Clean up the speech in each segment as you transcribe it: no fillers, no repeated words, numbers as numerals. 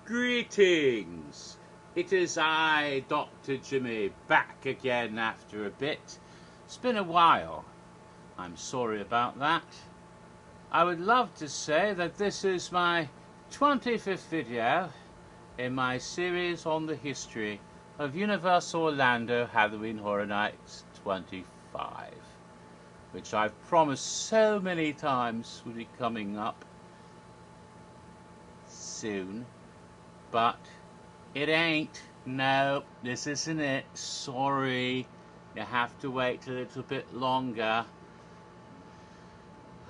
Greetings! It is I, Dr. Jimmy, back again after a bit. It's been a while. I'm sorry about that. I would love to say that this is my 25th video in my series on the history of Universal Orlando Halloween Horror Nights 25, which I've promised so many times would be coming up soon. But it ain't. No, this isn't it. Sorry. You have to wait a little bit longer.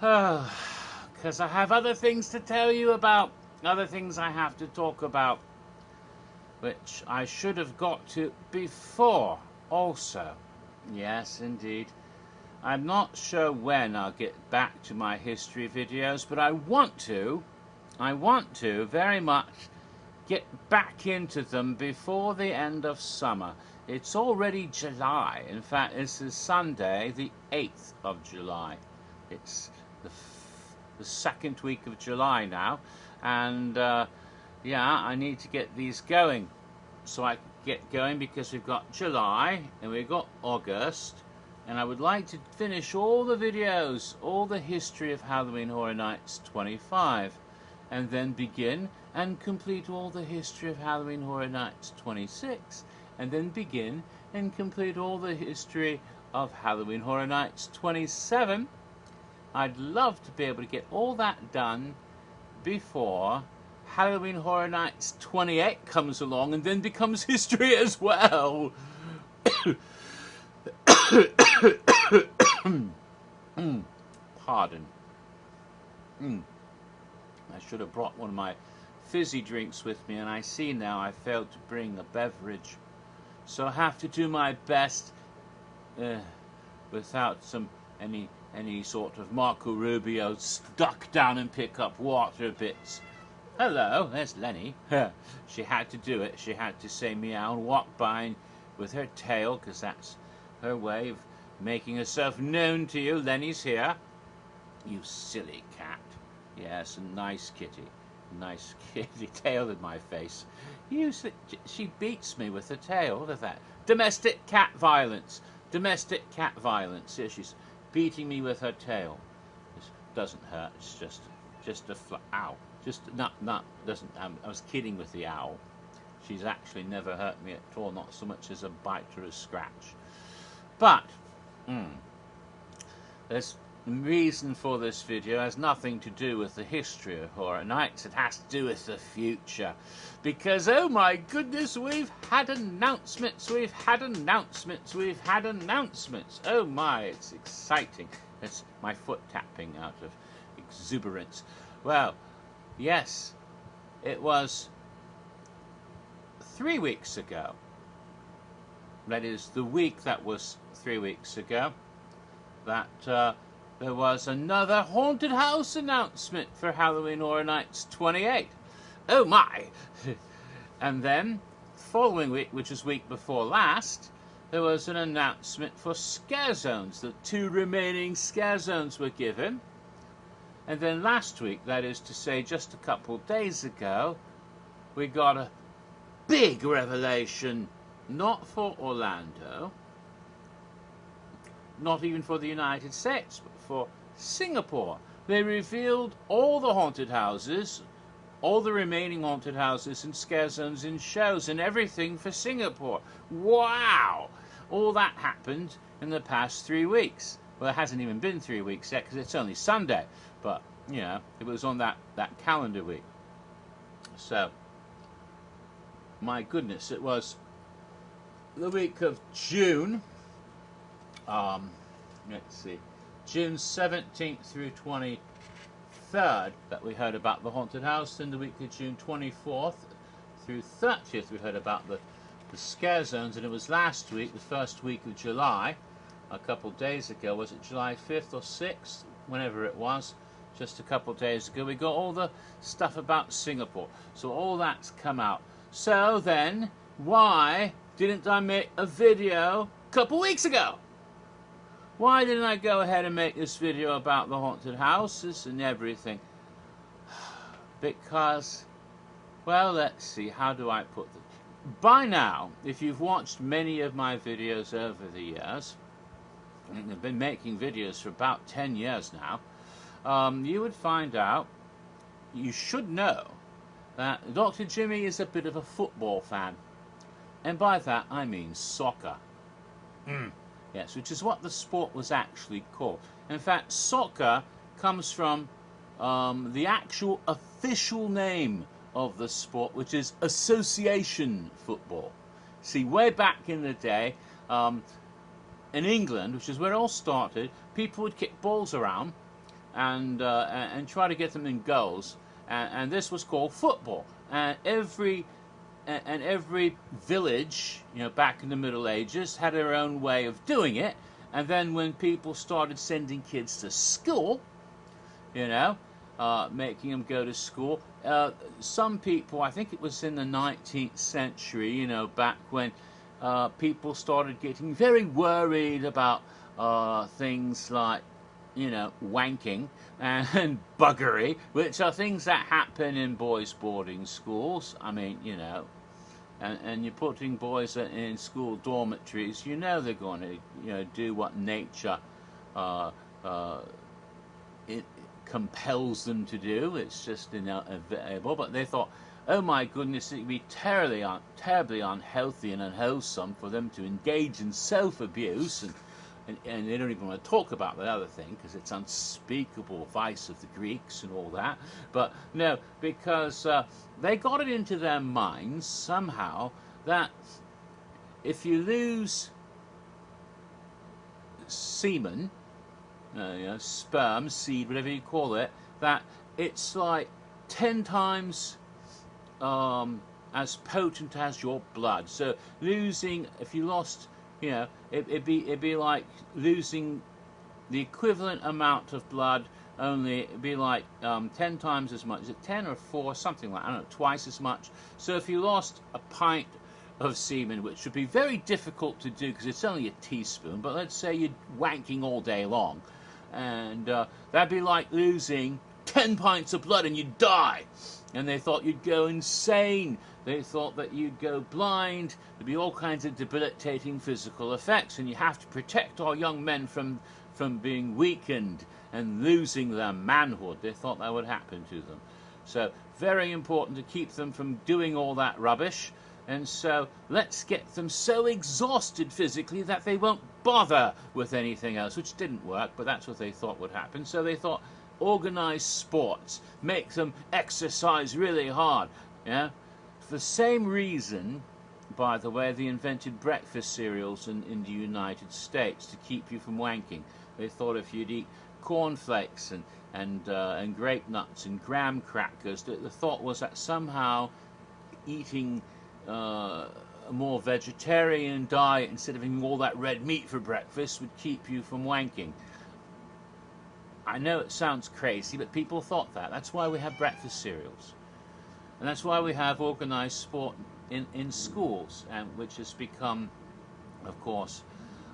Because I have other things to tell you about. Other things I have to talk about. Which I should have got to before also. Yes, indeed. I'm not sure when I'll get back to my history videos, but I want to very much get back into them before the end of summer. It's already July. In fact, this is Sunday, the 8th of July. It's the second week of July now. And, yeah, I need to get these going. So I can get going because we've got July and we've got August. And I would like to finish all the videos, all the history of Halloween Horror Nights 25. And then begin and complete all the history of Halloween Horror Nights 26. And then begin and complete all the history of Halloween Horror Nights 27. I'd love to be able to get all that done before Halloween Horror Nights 28 comes along and then becomes history as well. Pardon. I should have brought one of my fizzy drinks with me, and I see now I failed to bring a beverage. So I have to do my best without any sort of Marco Rubio duck down and pick up water bits. Hello, there's Lenny. She had to do it. She had to say meow and walk by with her tail, because that's her way of making herself known to you. Lenny's here. You silly cat. Yes, a nice kitty. Nice kitty. Tail in my face. She beats me with her tail. Look at that. Domestic cat violence. Domestic cat violence. Here she's beating me with her tail. This doesn't hurt. It's just a ow. Just doesn't. I was kidding with the owl. She's actually never hurt me at all. Not so much as a bite or a scratch. But there's the reason for this video has nothing to do with the history of Horror Nights. It has to do with the future. Because, oh my goodness, we've had announcements, we've had announcements, we've had announcements. Oh my, it's exciting. It's my foot tapping out of exuberance. Well, yes, it was 3 weeks ago. That is, the week that was 3 weeks ago, that there was another haunted house announcement for Halloween Horror Nights 28. Oh my! And then, following week, which was week before last, there was an announcement for scare zones. The 2 remaining scare zones were given. And then last week, that is to say just a couple of days ago, we got a big revelation, not for Orlando, not even for the United States, but for Singapore. They revealed all the haunted houses, all the remaining haunted houses and scare zones and shows and everything for Singapore. Wow! All that happened in the past 3 weeks. Well, it hasn't even been 3 weeks yet because it's only Sunday. But, you know, it was on that calendar week. So, my goodness, it was the week of June. Let's see, June 17th through 23rd that we heard about the haunted house. In the week of June 24th through 30th we heard about the scare zones, and it was last week, the first week of July, a couple days ago, was it July 5th or 6th, whenever it was, just a couple days ago, we got all the stuff about Singapore. So all that's come out. So then, why didn't I make a video a couple weeks ago? Why didn't I go ahead and make this video about the haunted houses and everything? Because Well, let's see, how do I put this? By now, if you've watched many of my videos over the years, I think I've been making videos for about 10 years now, you would find out, you should know, that Dr. Jimmy is a bit of a football fan. And by that, I mean soccer. Yes, which is what the sport was actually called. In fact, soccer comes from the actual official name of the sport, which is association football. See, way back in the day, in England, which is where it all started, people would kick balls around and try to get them in goals, and this was called football. And every village, back in the Middle Ages, had their own way of doing it. And then when people started sending kids to school, making them go to school, some people, I think it was in the 19th century, back when people started getting very worried about things like, wanking and buggery, which are things that happen in boys' boarding schools. I mean, and you're putting boys in school dormitories, they're going to, do what nature it compels them to do. It's just inevitable. But they thought, oh my goodness, it would be terribly unhealthy and unwholesome for them to engage in self-abuse, and they don't even want to talk about the other thing because it's unspeakable vice of the Greeks and all that. But no, because they got it into their minds somehow that if you lose semen, sperm, seed, whatever you call it, that it's like 10 times as potent as your blood. So losing, if you lost, it'd be like losing the equivalent amount of blood, only it'd be like 10 times as much. Is it 10 or 4, something like, I don't know, twice as much. So if you lost a pint of semen, which would be very difficult to do because it's only a teaspoon, but let's say you're wanking all day long, and that'd be like losing 10 pints of blood and you'd die. And they thought you'd go insane. They thought that you'd go blind. There'd be all kinds of debilitating physical effects, and you have to protect our young men from being weakened and losing their manhood. They thought that would happen to them. So very important to keep them from doing all that rubbish. And so let's get them so exhausted physically that they won't bother with anything else, which didn't work, but that's what they thought would happen. So they thought, organize sports, make them exercise really hard. For the same reason, by the way, they invented breakfast cereals in the United States to keep you from wanking. They thought if you'd eat cornflakes and grape nuts and graham crackers, the thought was that somehow eating a more vegetarian diet instead of eating all that red meat for breakfast would keep you from wanking. I know it sounds crazy, but people thought that. That's why we have breakfast cereals. And that's why we have organized sport in schools, which has become, of course,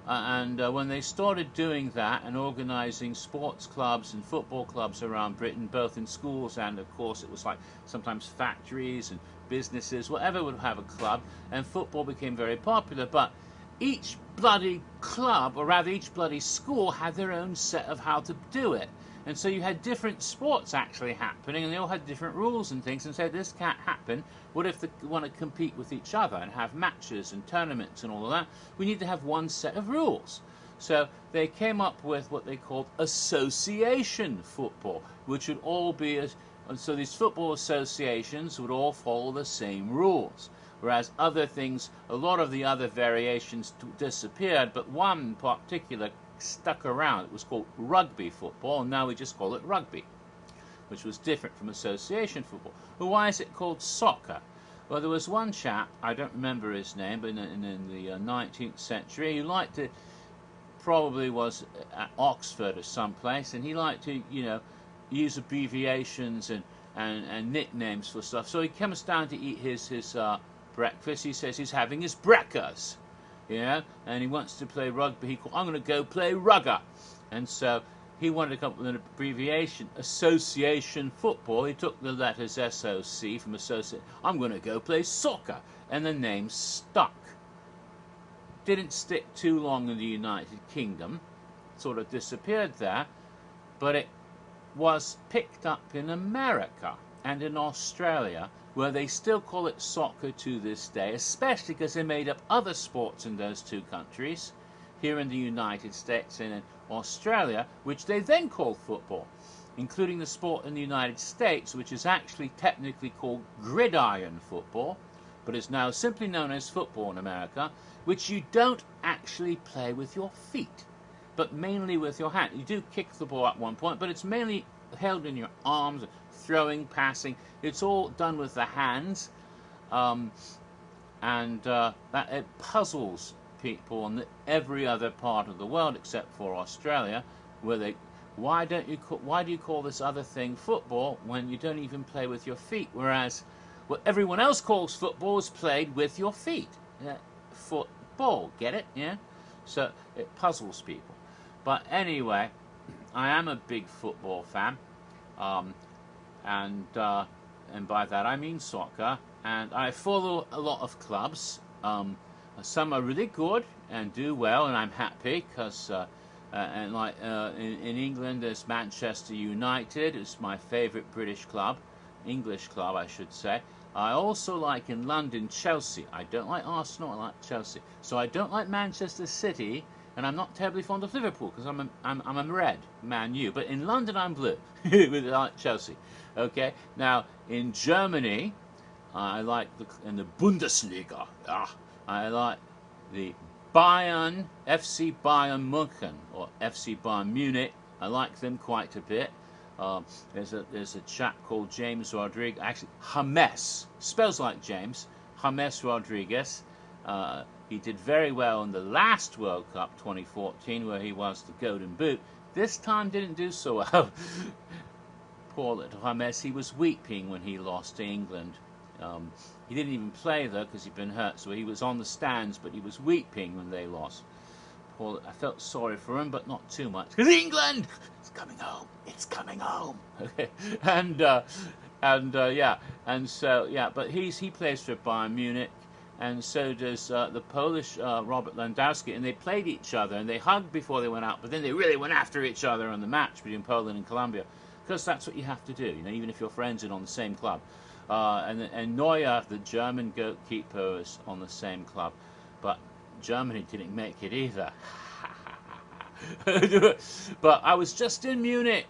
when they started doing that and organizing sports clubs and football clubs around Britain, both in schools and, of course, it was like sometimes factories and businesses, whatever would have a club, and football became very popular. But each bloody club, or rather each bloody school, had their own set of how to do it. And so you had different sports actually happening, and they all had different rules and things, and said, this can't happen. What if they want to compete with each other and have matches and tournaments and all of that? We need to have one set of rules. So they came up with what they called association football, which would all be, so these football associations would all follow the same rules. Whereas other things, a lot of the other variations disappeared, but one in particular stuck around. It was called rugby football, and now we just call it rugby, which was different from association football. Well, why is it called soccer? Well, there was one chap, I don't remember his name, but in the 19th century, he liked to, probably was at Oxford or someplace, and he liked to, use abbreviations and nicknames for stuff. So he comes down to eat his breakfast. He says he's having his breakfast, and he wants to play rugby. I'm going to go play rugger. And so he wanted to come up with an abbreviation, Association Football. He took the letters SOC from Associate. I'm going to go play soccer. And the name stuck. Didn't stick too long in the United Kingdom. Sort of disappeared there. But it was picked up in America and in Australia, where they still call it soccer to this day, especially because they made up other sports in those two countries, here in the United States and in Australia, which they then call football, including the sport in the United States, which is actually technically called gridiron football, but is now simply known as football in America, which you don't actually play with your feet, but mainly with your hand. You do kick the ball at one point, but it's mainly held in your arms, throwing, passing. It's all done with the hands, and that it puzzles people in every other part of the world except for Australia, where why do you call this other thing football when you don't even play with your feet? Whereas what everyone else calls football is played with your feet. Football, get it? Yeah. So it puzzles people. But anyway, I am a big football fan, and by that I mean soccer. And I follow a lot of clubs. Some are really good and do well, and I'm happy because, in England, there's Manchester United. It's my favourite British club, English club, I should say. I also like in London Chelsea. I don't like Arsenal. I like Chelsea. So I don't like Manchester City, and I'm not terribly fond of Liverpool because I'm a red, Man U. But in London, I'm blue. I like Chelsea. Okay. Now in Germany, I like in the Bundesliga. I like the Bayern, FC Bayern München, or FC Bayern Munich. I like them quite a bit. There's a chap called James Rodriguez, actually James, spells like James, James Rodriguez. He did very well in the last World Cup 2014, where he was the Golden Boot. This time didn't do so well. Poor little James, he was weeping when he lost to England. He didn't even play though because he'd been hurt, so he was on the stands, but he was weeping when they lost. I felt sorry for him, but not too much, because England, it's coming home. It's coming home. Okay, but he plays for Bayern Munich, and so does the Polish Robert Lewandowski, and they played each other and they hugged before they went out, but then they really went after each other on the match between Poland and Colombia, because that's what you have to do, even if you're friends and on the same club. And Neuer, the German goalkeeper, is on the same club, but Germany didn't make it either. But I was just in Munich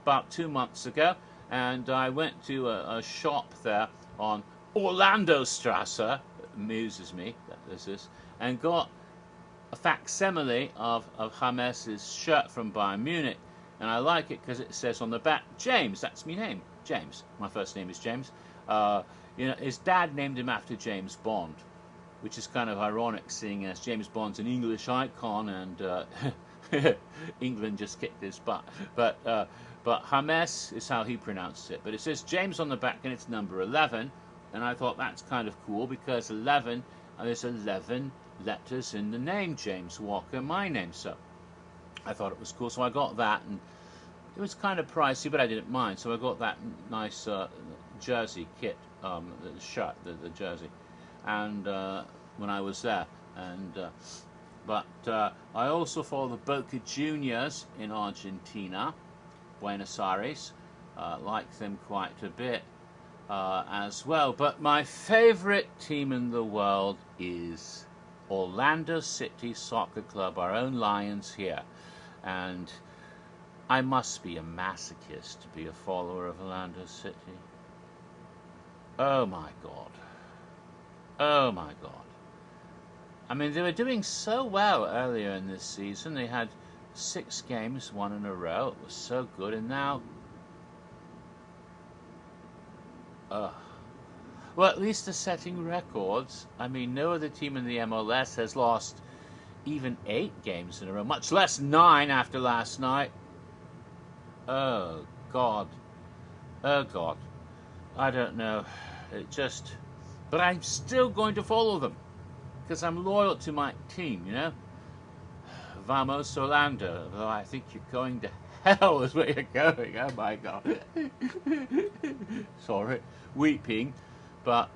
about 2 months ago, and I went to a shop there on Orlandostrasse, amuses me that this is, and got a facsimile of James's shirt from Bayern Munich. And I like it because it says on the back, James, that's my name, James. My first name is James. His dad named him after James Bond, which is kind of ironic, seeing as James Bond's an English icon and England just kicked his butt. But James is how he pronounced it. But it says James on the back, and it's number 11. And I thought that's kind of cool because 11, there's 11 letters in the name, James Walker, my name. So I thought it was cool, so I got that, and it was kind of pricey, but I didn't mind. So I got that nice jersey kit, the shirt, the jersey, and when I was there. And but I also follow the Boca Juniors in Argentina, Buenos Aires. Like them quite a bit as well. But my favorite team in the world is Orlando City Soccer Club, our own Lions here. And I must be a masochist to be a follower of Orlando City. Oh my God. Oh my God. I mean, they were doing so well earlier in this season. They had 6 games, won in a row. It was so good. And now, well, at least they're setting records. I mean, no other team in the MLS has lost even 8 games in a row, much less 9 after last night. Oh God. Oh God. I don't know. But I'm still going to follow them because I'm loyal to my team, Vamos Orlando. Though I think you're going to hell is where you're going. Oh my God. Sorry, weeping. But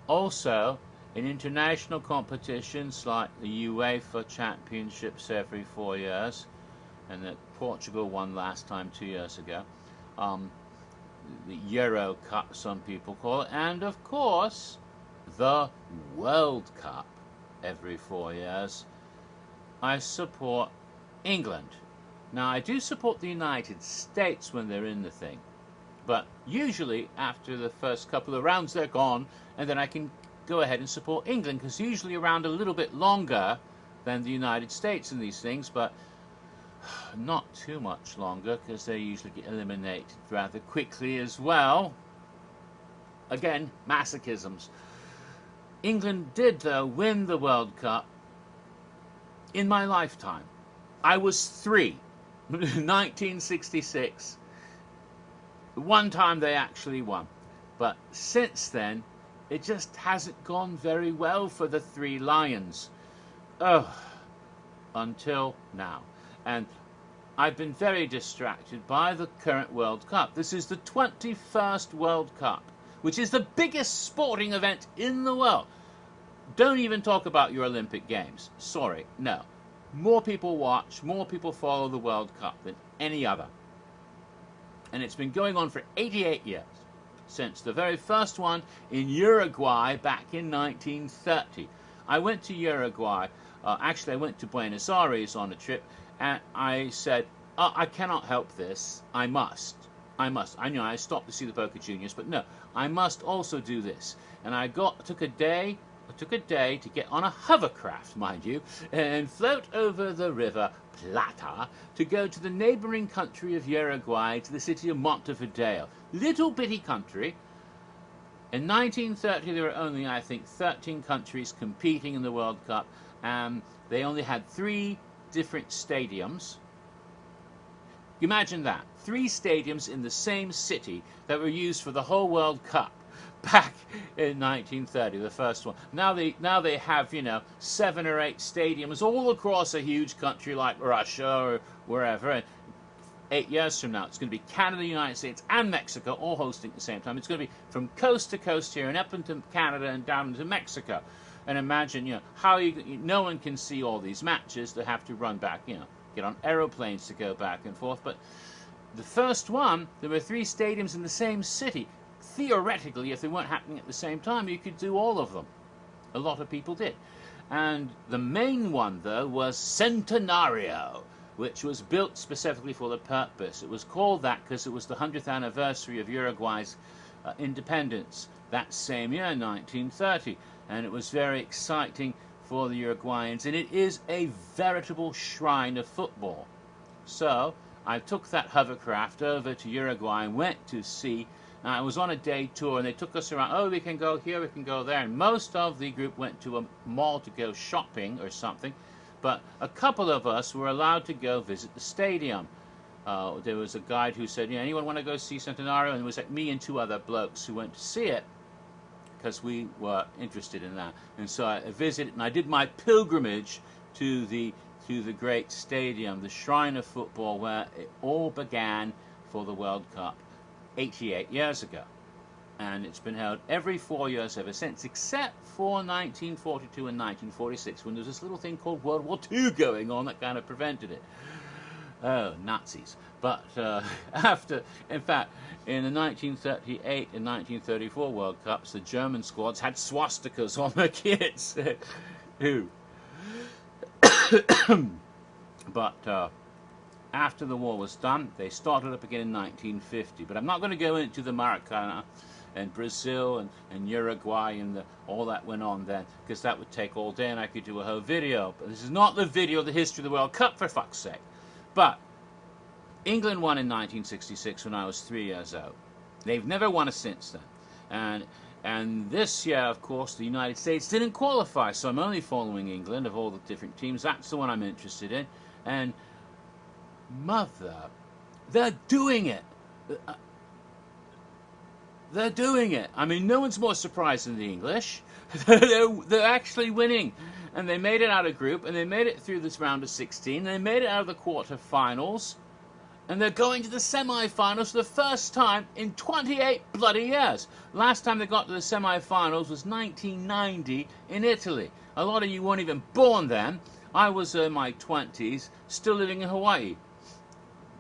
also in international competitions like the UEFA Championships every 4 years, and that Portugal won last time 2 years ago. The Euro Cup, some people call it, and of course the World Cup every 4 years. I support England. Now, I do support the United States when they're in the thing, but usually after the first couple of rounds they're gone, and then I can go ahead and support England, because usually around a little bit longer than the United States in these things, but not too much longer, because they usually get eliminated rather quickly as well. Again, masochisms. England did, though, win the World Cup in my lifetime. I was 3, 1966. One time they actually won. But since then, it just hasn't gone very well for the 3 Lions. Oh, until now. And I've been very distracted by the current World Cup. This is the 21st World Cup, which is the biggest sporting event in the world. Don't even talk about your Olympic Games. Sorry, no. More people watch, more people follow the World Cup than any other. And it's been going on for 88 years, since the very first one in Uruguay back in 1930. I went to Uruguay, actually I went to Buenos Aires on a trip, and I said, oh, I cannot help this, I must. I know I stopped to see the Boca Juniors, but no, I must also do this. And I took a day to get on a hovercraft, mind you, and float over the river Plata to go to the neighboring country of Uruguay, to the city of Montevideo. Little bitty country. In 1930 there were only, I think, 13 countries competing in the World Cup, and they only had 3 different stadiums. Imagine that, 3 stadiums in the same city that were used for the whole World Cup back in 1930, the first one. Now they have, 7 or 8 stadiums all across a huge country like Russia or wherever. And 8 years from now, it's going to be Canada, the United States, and Mexico all hosting at the same time. It's going to be from coast to coast here and up into Canada and down into Mexico. And imagine, how no one can see all these matches. They have to run back, get on aeroplanes to go back and forth. But the first one, there were 3 stadiums in the same city. Theoretically, if they weren't happening at the same time, you could do all of them. A lot of people did. And the main one, though, was Centenario, which was built specifically for the purpose. It was called that because it was the 100th anniversary of Uruguay's independence that same year, 1930. And it was very exciting for the Uruguayans, and it is a veritable shrine of football. So I took that hovercraft over to Uruguay and went to see. I was on a day tour, and they took us around. Oh, we can go here, we can go there. And most of the group went to a mall to go shopping or something. But a couple of us were allowed to go visit the stadium. There was a guide who said, anyone want to go see Centenario? And it was like me and 2 other blokes who went to see it because we were interested in that. And so I visited, and I did my pilgrimage to the great stadium, the shrine of football, where it all began for the World Cup 88 years ago. And it's been held every 4 years ever since, except for 1942 and 1946, when there was this little thing called World War II going on that kind of prevented it. Oh, Nazis. But after, in fact, in the 1938 and 1934 World Cups, the German squads had swastikas on their kits. But after the war was done, they started up again in 1950. But I'm not going to go into the Maracana and Brazil and Uruguay and all that went on then, because that would take all day and I could do a whole video. But this is not the video of the history of the World Cup, for fuck's sake. But England won in 1966 when I was 3 years old. They've never won since then. And this year, of course, the United States didn't qualify, so I'm only following England of all the different teams. That's the one I'm interested in. And mother, they're doing it. They're doing it. I mean, no one's more surprised than the English. They're actually winning. and they made it out of group, and they made it through this round of 16, and they made it out of the quarterfinals, and they're going to the semi-finals for the first time in 28 bloody years. Last time they got to the semi-finals was 1990 in Italy. A lot of you weren't even born then. I was in my 20s, still living in Hawaii.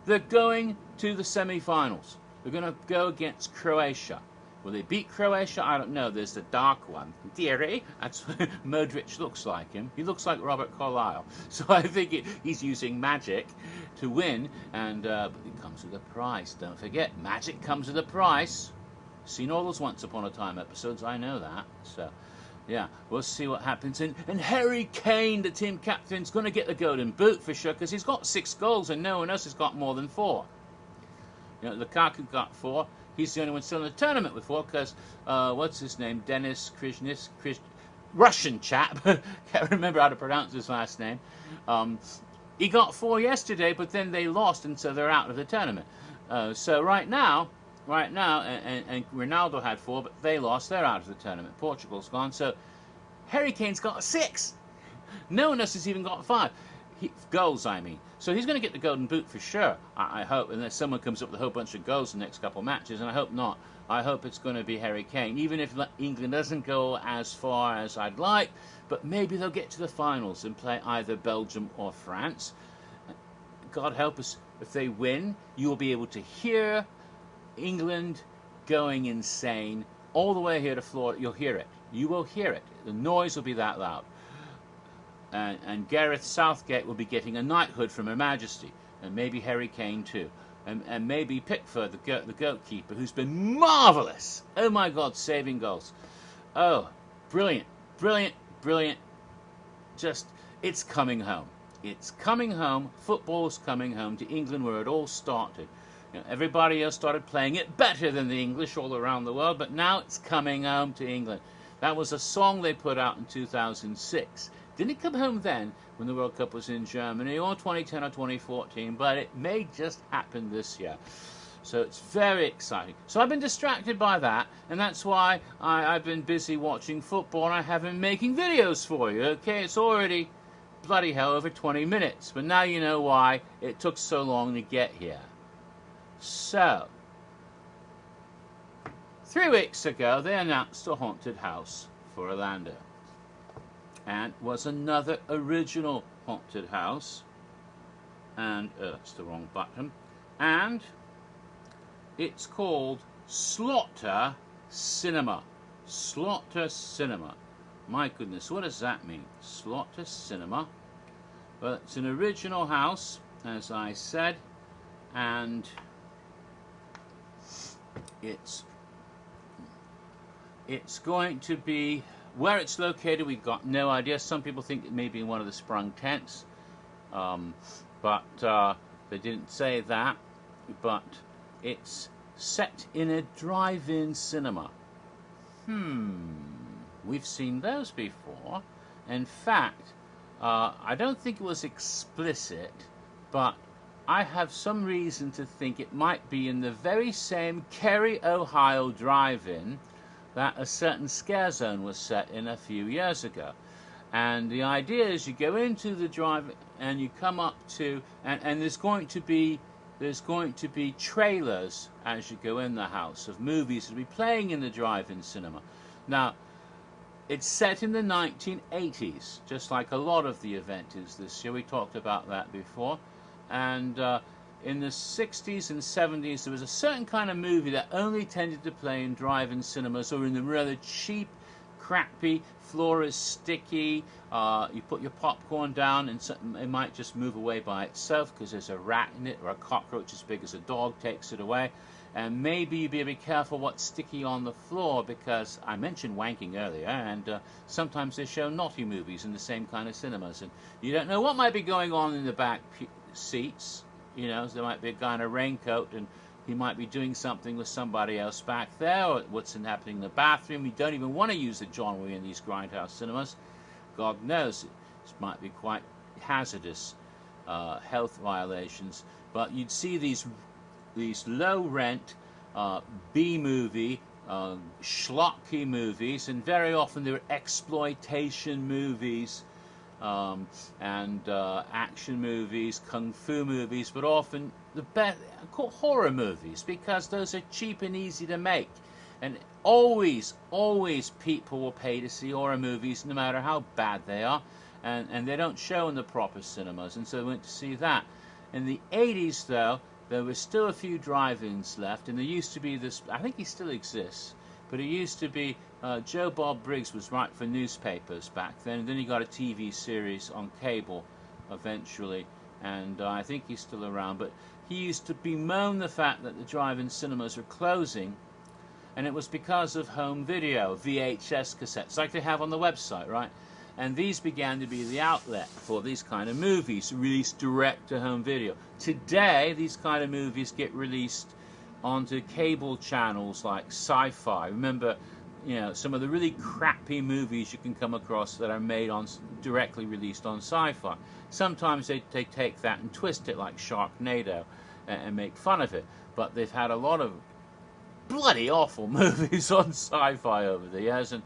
They're going to the semi-finals. They're going to go against Croatia. Will they beat Croatia? I don't know. There's the dark one. Theory. That's what Modric looks like him. He looks like Robert Carlyle. So I think he's using magic to win. And but it comes with a price. Don't forget, magic comes with a price. Seen all those Once Upon a Time episodes. I know that. So, yeah, we'll see what happens. And Harry Kane, the team captain, is going to get the golden boot for sure because he's got 6 goals and no one else has got more than 4. You know, Lukaku got 4. He's the only one still in the tournament with 4 because, what's his name? Denis Krishnis, Russian chap. Can't remember how to pronounce his last name. He got 4 yesterday, but then they lost, and so they're out of the tournament. So right now, and Ronaldo had 4, but they lost. They're out of the tournament. Portugal's gone. So Harry Kane's got 6. No one else has even got 5. Goals, I mean. So he's going to get the golden boot for sure, I hope, unless someone comes up with a whole bunch of goals in the next couple of matches, and I hope not. I hope it's going to be Harry Kane, even if England doesn't go as far as I'd like, but maybe they'll get to the finals and play either Belgium or France. God help us, if they win, you'll be able to hear England going insane all the way here to Florida. You'll hear it. You will hear it. The noise will be that loud. And Gareth Southgate will be getting a knighthood from Her Majesty, and maybe Harry Kane too, and maybe Pickford, the goalkeeper, who's been marvellous. Oh my God, saving goals. Oh, brilliant, brilliant, brilliant. Just, it's coming home. It's coming home. Football's coming home to England, where it all started. You know, everybody else started playing it better than the English all around the world, but now it's coming home to England. That was a song they put out in 2006. Didn't come home then when the World Cup was in Germany, or 2010 or 2014, but it may just happen this year. So it's very exciting. So I've been distracted by that, and that's why I've been busy watching football, and I haven't been making videos for you. Okay, it's already bloody hell over 20 minutes, but now you know why it took so long to get here. So, 3 weeks ago, they announced a haunted house for Orlando. And was another original haunted house, and it's the wrong button, and it's called Slaughter Sinema. Slaughter Sinema. My goodness, what does that mean? Slaughter Sinema. Well, it's an original house, as I said, and it's going to be, where it's located, we've got no idea. Some people think it may be in one of the sprung tents, but they didn't say that. But it's set in a drive-in cinema. We've seen those before. In fact, I don't think it was explicit, but I have some reason to think it might be in the very same Carey, Ohio drive-in that a certain scare zone was set in a few years ago. And the idea is you go into the drive and you come up to, and there's going to be trailers as you go in the house of movies that will be playing in the drive-in cinema. Now, it's set in the 1980s, just like a lot of the event is this year. We talked about that before. And in the 60s and 70s, there was a certain kind of movie that only tended to play in drive-in cinemas, or in the rather cheap, crappy, floor is sticky, you put your popcorn down and it might just move away by itself because there's a rat in it, or a cockroach as big as a dog takes it away. And maybe you be careful what's sticky on the floor, because I mentioned wanking earlier, and sometimes they show naughty movies in the same kind of cinemas, and you don't know what might be going on in the back seats. You know, there might be a guy in a raincoat, and he might be doing something with somebody else back there, or what's happening in the bathroom. You don't even want to use the genre in these Grindhouse cinemas. God knows, it might be quite hazardous health violations. But you'd see these low-rent B-movie, schlocky movies, and very often they're exploitation movies and action movies, kung fu movies, but often the best horror movies, because those are cheap and easy to make. And always people will pay to see horror movies, no matter how bad they are, and they don't show in the proper cinemas, and so they went to see that. In the 80s, though, there were still a few drive-ins left, and there used to be this, I think he still exists, but it used to be Joe Bob Briggs was right for newspapers back then, and then he got a TV series on cable eventually, and I think he's still around, but he used to bemoan the fact that the drive-in cinemas were closing, and it was because of home video, VHS cassettes, like they have on the website, right? And these began to be the outlet for these kind of movies, released direct to home video. Today, these kind of movies get released onto cable channels like Sci-Fi. Remember, you know, some of the really crappy movies you can come across that are made on, directly released on Sci-Fi. Sometimes they take that and twist it like Sharknado and make fun of it. But they've had a lot of bloody awful movies on Sci-Fi over the years and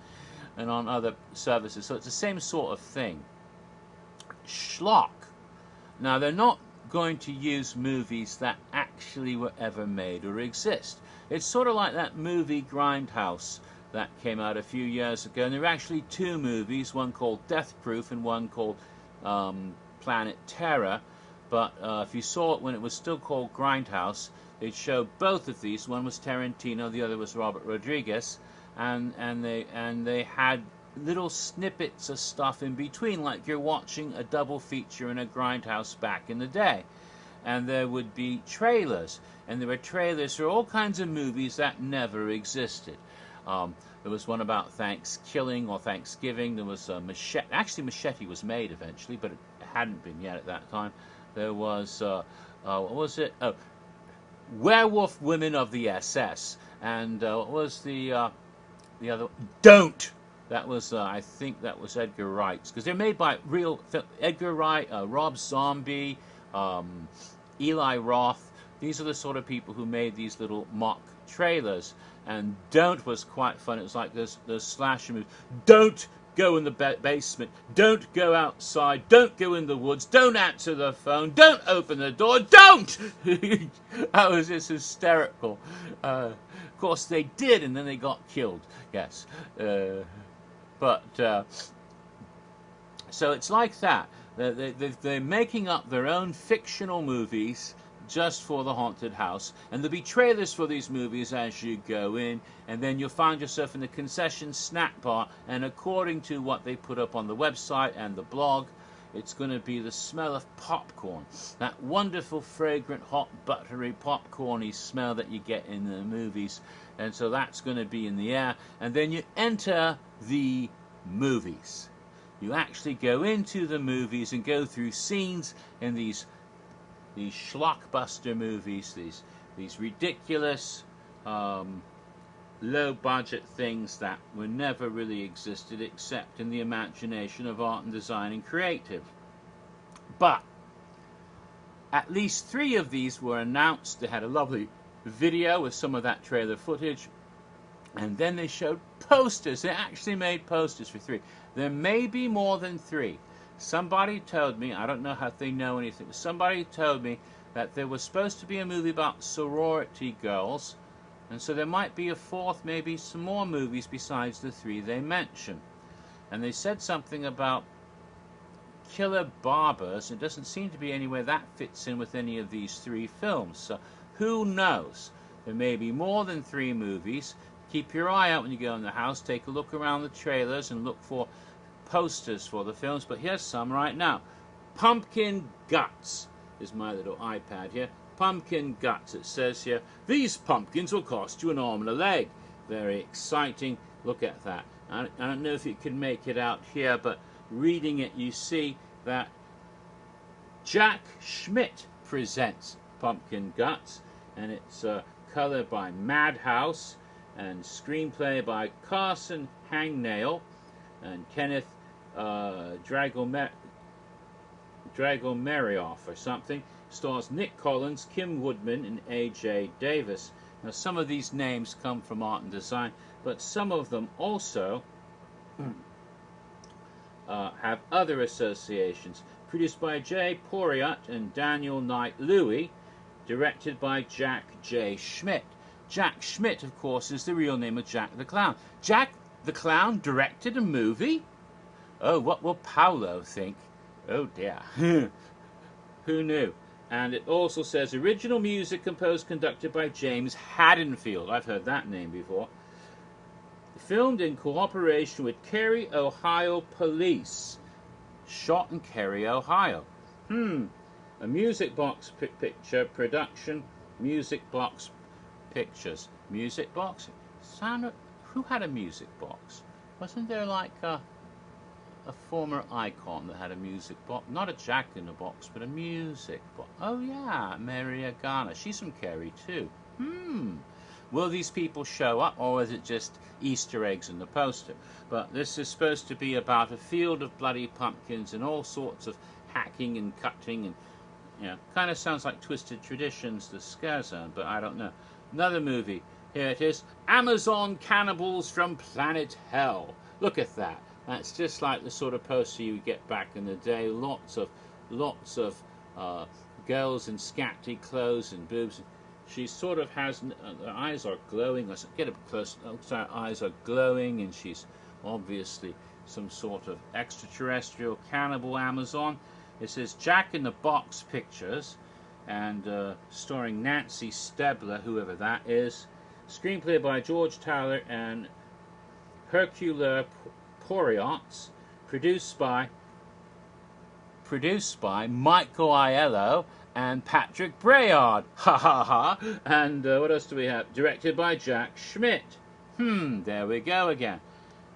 on other services. So it's the same sort of thing. Schlock. Now, they're not going to use movies that actually were ever made or exist. It's sort of like that movie Grindhouse that came out a few years ago, and there are actually two movies, one called Death Proof and one called Planet Terror, but if you saw it when it was still called Grindhouse, they'd show both of these. One was Tarantino, the other was Robert Rodriguez, and they had little snippets of stuff in between, like you're watching a double feature in a Grindhouse back in the day. And there would be trailers, and there were trailers for all kinds of movies that never existed. There was one about Thanksgiving or Thanksgiving. There was Machete. Actually, Machete was made eventually, but it hadn't been yet at that time. There was what was it? Oh, Werewolf Women of the SS. And what was the other? Don't. That was I think that was Edgar Wright's, because they're made by real Edgar Wright, Rob Zombie, Eli Roth. These are the sort of people who made these little mock trailers. And Don't was quite fun. It was like those slasher movies. Don't go in the basement. Don't go outside. Don't go in the woods. Don't answer the phone. Don't open the door. Don't! That was just hysterical. Of course, they did, and then they got killed. Yes. So it's like that. They're making up their own fictional movies just for the haunted house, and there'll be trailers for these movies as you go in, and then you'll find yourself in the concession snack bar, and according to what they put up on the website and the blog, it's going to be the smell of popcorn, that wonderful fragrant hot buttery popcorny smell that you get in the movies, and so that's going to be in the air. And then you enter the movies. You actually go into the movies and go through scenes in these schlockbuster movies, these ridiculous low-budget things that were never really existed except in the imagination of art and design and creative. But at least 3 of these were announced. They had a lovely video with some of that trailer footage, and then they showed posters. They actually made posters for 3. There may be more than 3. Somebody told me, I don't know how they know anything, but somebody told me that there was supposed to be a movie about sorority girls, and so there might be a 4th, maybe some more movies besides the 3 they mentioned. And they said something about killer barbers. It doesn't seem to be anywhere that fits in with any of these 3 films, so who knows? There may be more than 3 movies. Keep your eye out when you go in the house. Take a look around the trailers and look for posters for the films, but here's some right now. Pumpkin Guts is my little iPad here. Pumpkin Guts, it says here, these pumpkins will cost you an arm and a leg. Very exciting. Look at that. I don't know if you can make it out here, but reading it you see that Jack Schmidt presents Pumpkin Guts, and it's colored by Madhouse and screenplay by Carson Hangnail and Kenneth Dragomerioff or something. Stars Nick Collins, Kim Woodman, and A.J. Davis. Now, some of these names come from art and design, but some of them also have other associations. Produced by Jay Poriot and Daniel Knight Louie, directed by Jack J. Schmidt. Jack Schmidt, of course, is the real name of Jack the Clown. Jack the Clown directed a movie? Oh, what will Paolo think? Oh dear. Who knew? And it also says original music composed, conducted by James Haddonfield. I've heard that name before. Filmed in cooperation with Carey, Ohio Police. Shot in Carey, Ohio. A music box picture production. Music box pictures. Music box? Who had a music box? Wasn't there like a former icon that had a music box? Not a Jack in the Box, but a music box. Oh yeah, Maria Garner. She's from Carey too. Will these people show up, or is it just Easter eggs in the poster? But this is supposed to be about a field of bloody pumpkins and all sorts of hacking and cutting, and kind of sounds like Twisted Traditions, the scare zone, but I don't know. Another movie. Here it is. Amazon Cannibals from Planet Hell. Look at that. That's just like the sort of poster you get back in the day. Lots of girls in scatty clothes and boobs. She sort of has, her eyes are glowing. Let's get up close. Her eyes are glowing, and she's obviously some sort of extraterrestrial cannibal Amazon. It says Jack in the Box Pictures, and starring Nancy Stebler, whoever that is. Screenplay by George Tyler and Hercule Poirot. Produced by Michael Aiello and Patrick Brayard. Ha ha ha. And what else do we have? Directed by Jack Schmidt. There we go again.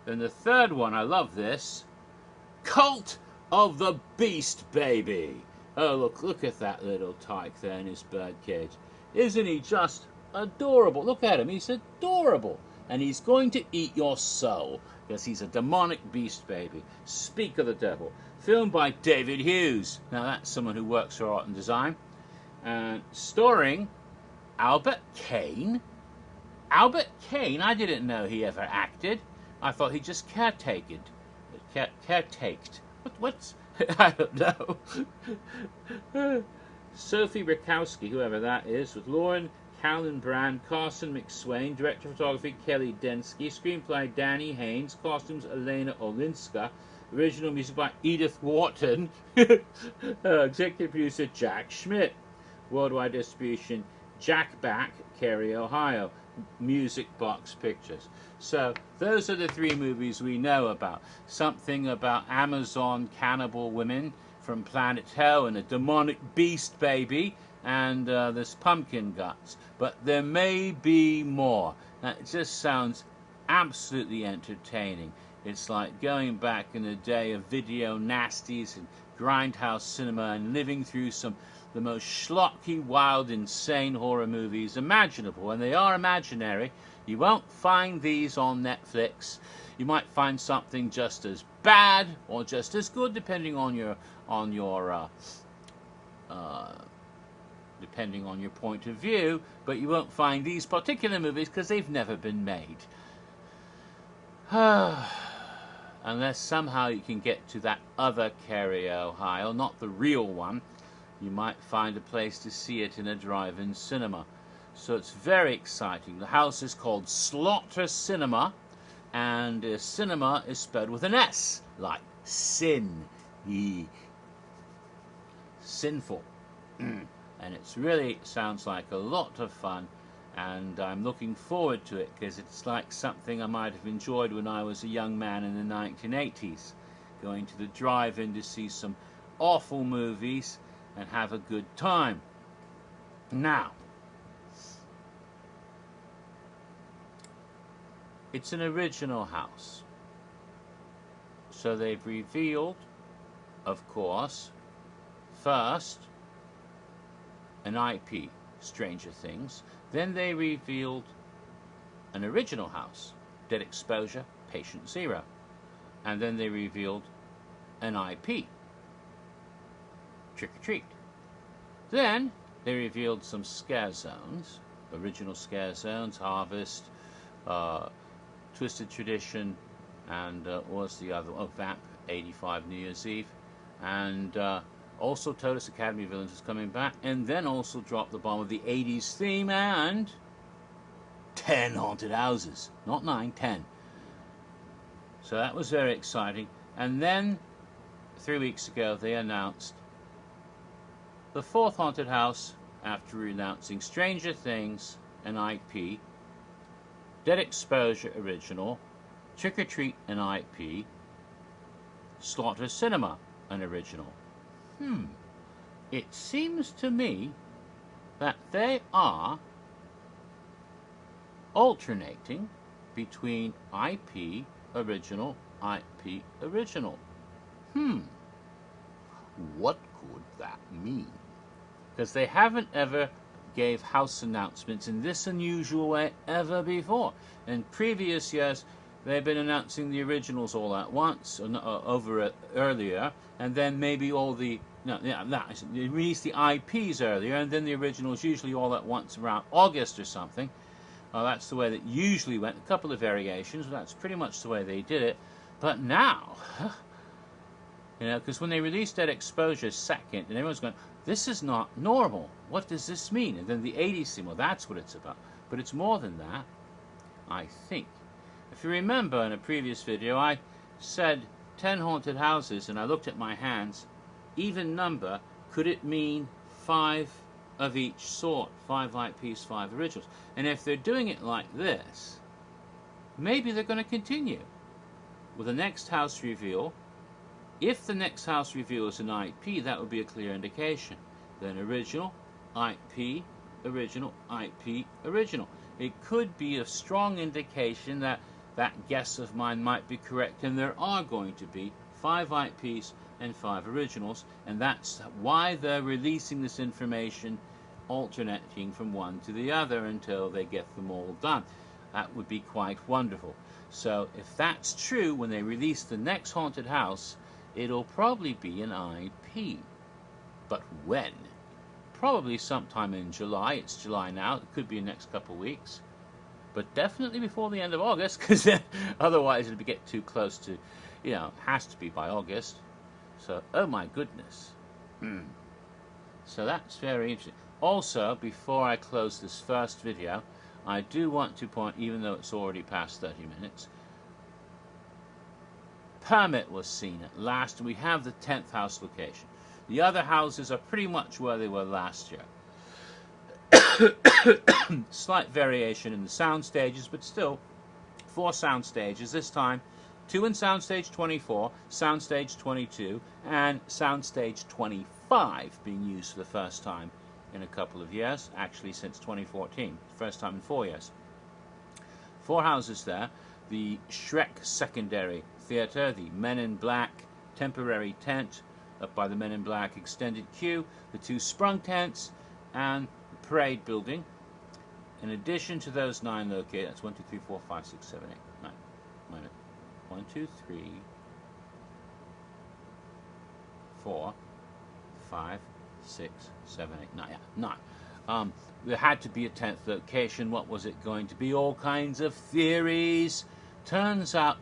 Then the third one, I love this. Cult of the Beast Baby. Oh, look at that little tyke there in his birdcage. Isn't he just adorable? Look at him, he's adorable. And he's going to eat your soul, because he's a demonic beast baby. Speak of the devil. Filmed by David Hughes. Now that's someone who works for art and design. Starring Albert Kane. Albert Kane? I didn't know he ever acted. I thought he just caretaked. What's... I don't know. Sophie Rakowski, whoever that is, with Lauren Callan Brand, Carson McSwain, director of photography Kelly Densky, screenplay Danny Haynes, costumes Elena Olinska, original music by Edith Wharton, executive producer Jack Schmidt, worldwide distribution Jack Back, Carey, Ohio, Music Box Pictures. So those are the three movies we know about. Something about Amazon cannibal women from Planet Hell and a demonic beast baby, and there's pumpkin guts. But there may be more. It just sounds absolutely entertaining. It's like going back in the day of video nasties and Grindhouse cinema and living through the most schlocky, wild, insane horror movies imaginable. And they are imaginary. You won't find these on Netflix. You might find something just as bad or just as good, depending on your point of view. But you won't find these particular movies because they've never been made. Unless somehow you can get to that other Carey, Ohio, not the real one. You might find a place to see it in a drive-in cinema. So it's very exciting. The house is called Slaughter Sinema, and cinema is spelled with an S, like sin, sinful. And it really sounds like a lot of fun, and I'm looking forward to it because it's like something I might have enjoyed when I was a young man in the 1980s, going to the drive-in to see some awful movies and have a good time. Now, it's an original house. So they've revealed, of course, first an IP, Stranger Things. Then they revealed an original house, Dead Exposure, Patient Zero. And then they revealed an IP, Trick or Treat. Then they revealed some scare zones, original scare zones, Harvest, Twisted Tradition, and what was the other one? Oh, Vamp '85 New Year's Eve, and also told us Academy of Villains was coming back, and then also dropped the bomb of the '80s theme and 10 haunted houses, not 9, 10. So that was very exciting. And then 3 weeks ago they announced the 4th haunted house after announcing Stranger Things, an IP, Dead Exposure original, Trick or Treat, an IP, Slaughter Sinema, an original. It seems to me that they are alternating between IP, original, IP, original. What could that mean? Because they haven't ever gave house announcements in this unusual way ever before. In previous years, they've been announcing the originals all at once, earlier, and then maybe all the they released the IPs earlier, and then the originals usually all at once around August or something. That's the way that usually went. A couple of variations, but that's pretty much the way they did it. But now, because when they released Dead Exposure second, and everyone's going, this is not normal. What does this mean? And then the '80s theme, well, that's what it's about. But it's more than that, I think. If you remember in a previous video, I said 10 haunted houses, and I looked at my hands. Even number, could it mean 5 of each sort? 5 IPs, 5 originals. And if they're doing it like this, maybe they're going to continue with the next house reveal. If the next house reveal is an IP, that would be a clear indication. Then original, IP, original, IP, original. It could be a strong indication that that guess of mine might be correct, and there are going to be 5 IPs and 5 originals, and that's why they're releasing this information alternating from one to the other until they get them all done. That would be quite wonderful. So if that's true, when they release the next haunted house, it'll probably be an IP. But when? Probably sometime in July. It's July now. It could be the next couple of weeks. But definitely before the end of August, because otherwise it'll get too close to, has to be by August. So, oh my goodness. So that's very interesting. Also, before I close this first video, I do want to point, even though it's already past 30 minutes, permit was seen at last, and we have the 10th house location. The other houses are pretty much where they were last year. Slight variation in the sound stages, but still 4 sound stages this time. 2 in soundstage 24, soundstage 22, and soundstage 25 being used for the first time in a couple of years, actually since 2014, first time in 4 years. 4 houses there: the Shrek Secondary Theatre, the Men in Black temporary tent up by the Men in Black extended queue, the 2 sprung tents, and the parade building. In addition to those 9 located, that's 1, 2, 3, 4, 5, 6, 7, 8, 9. Wait a minute. 1, 2, 3, 4, 5, 6, 7, 8, 9. Yeah, 9. There had to be a 10th location. What was it going to be? All kinds of theories. Turns out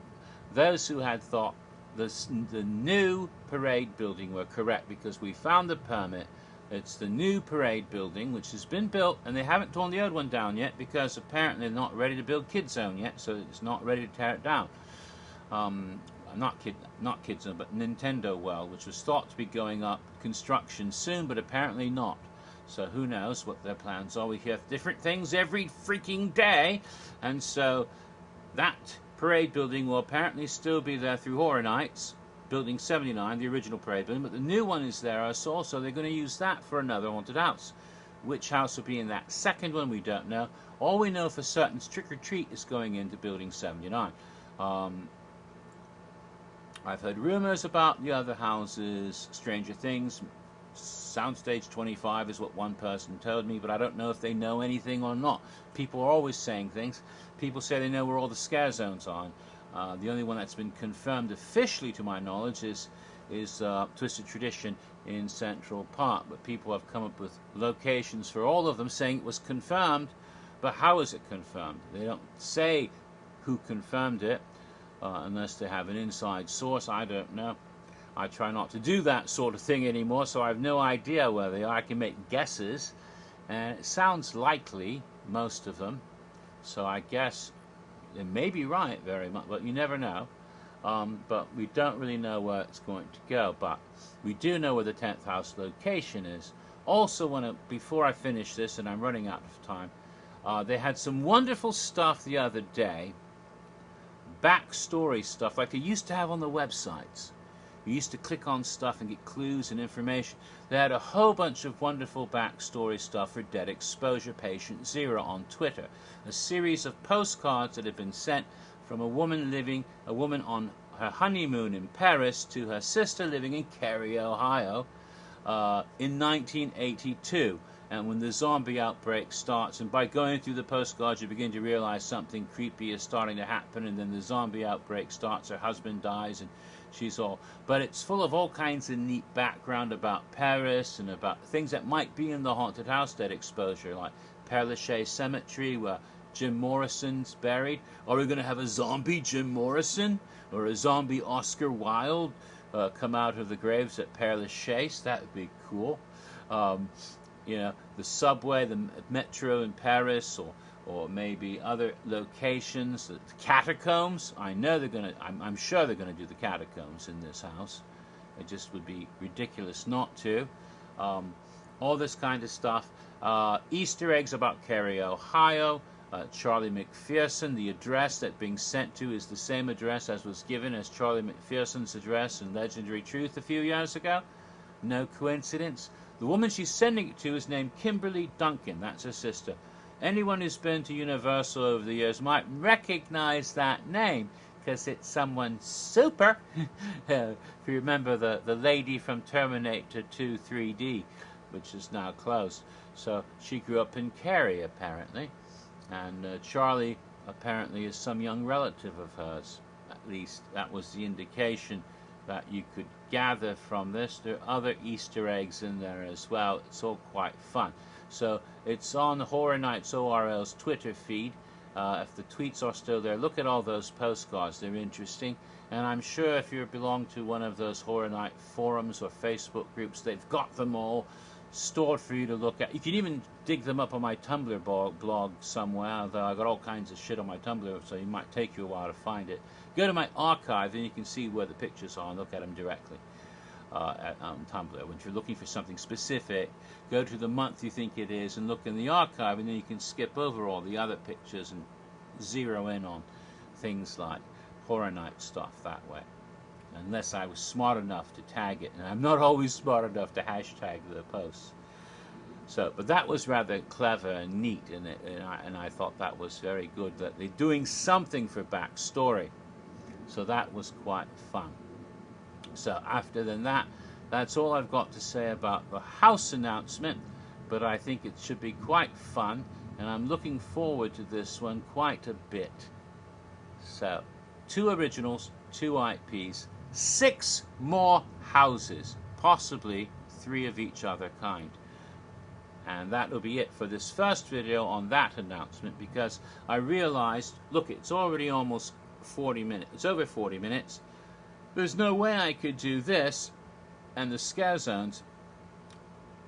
those who had thought the new parade building were correct, because we found the permit. It's the new parade building, which has been built, and they haven't torn the old one down yet, because apparently they're not ready to build Kid Zone yet, so it's not ready to tear it down. Not Kid Zone, but Nintendo World, which was thought to be going up construction soon, but apparently not. So who knows what their plans are. We hear different things every freaking day, and so that parade building will apparently still be there through Horror Nights, Building 79, the original parade building, but the new one is there also, so they're going to use that for another haunted house. Which house will be in that second one, we don't know. All we know for certain is Trick or Treat is going into Building 79. I've heard rumors about the other houses, Stranger Things. Soundstage 25 is what one person told me, but I don't know if they know anything or not. People are always saying things. People say they know where all the scare zones are. The only one that's been confirmed officially, to my knowledge, is Twisted Tradition in Central Park. But people have come up with locations for all of them, saying it was confirmed. But how is it confirmed? They don't say who confirmed it. unless they have an inside source. I don't know. I try not to do that sort of thing anymore, so I have no idea where they are. I can make guesses, and it sounds likely, most of them. So I guess they may be right very much, but you never know. But we don't really know where it's going to go. But we do know where the 10th house location is. Also, before I finish this, and I'm running out of time, they had some wonderful stuff the other day. Backstory stuff like they used to have on the websites. You used to click on stuff and get clues and information. They had a whole bunch of wonderful backstory stuff for Dead Exposure Patient Zero on Twitter. A series of postcards that had been sent from a woman on her honeymoon in Paris to her sister living in Carey, Ohio, in 1982. And when the zombie outbreak starts, and by going through the postcards you begin to realize something creepy is starting to happen, and then the zombie outbreak starts, her husband dies, and she's all... But it's full of all kinds of neat background about Paris and about things that might be in the haunted house Dead Exposure, like Père Lachaise Cemetery, where Jim Morrison's buried. Are we going to have a zombie Jim Morrison or a zombie Oscar Wilde come out of the graves at Père Lachaise? That would be cool. You know, the subway, the metro in Paris, or maybe other locations, the catacombs. I know they're gonna. I'm sure they're gonna do the catacombs in this house. It just would be ridiculous not to. All this kind of stuff. Easter eggs about Carey, Ohio. Charlie McPherson. The address that being sent to is the same address as was given as Charlie McPherson's address in Legendary Truth a few years ago. No coincidence. The woman she's sending it to is named Kimberly Duncan. That's her sister. Anyone who's been to Universal over the years might recognize that name because it's someone super. If you remember the lady from Terminator 2 3D, which is now closed. So she grew up in Carey, apparently. And Charlie apparently is some young relative of hers. At least that was the indication that you could gather from this. There are other Easter eggs in there as well. It's all quite fun. So it's on Horror Nights ORL's Twitter feed. If the tweets are still there, look at all those postcards. They're interesting. And I'm sure if you belong to one of those Horror Night forums or Facebook groups, they've got them all stored for you to look at. You can even dig them up on my Tumblr blog somewhere, although I got all kinds of shit on my Tumblr, so it might take you a while to find it. Go to my archive, and you can see where the pictures are and look at them directly on Tumblr. When you're looking for something specific, go to the month you think it is and look in the archive, and then you can skip over all the other pictures and zero in on things like Horror Night stuff that way. Unless I was smart enough to tag it, and I'm not always smart enough to hashtag the posts. So, but that was rather clever and neat, and I thought that was very good that they're doing something for backstory. So that was quite fun. So after that, that's all I've got to say about the house announcement, but I think it should be quite fun, and I'm looking forward to this one quite a bit. So, 2 originals, 2 IPs, 6 more houses, possibly 3 of each other kind. And that will be it for this first video on that announcement, because I realized, look, it's already almost 40 minutes. It's over 40 minutes. There's no way I could do this and the scare zones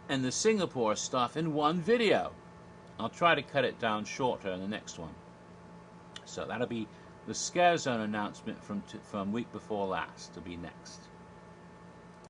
and the Singapore stuff in one video. I'll try to cut it down shorter in the next one. So that'll be the scare zone announcement from week before last to be next.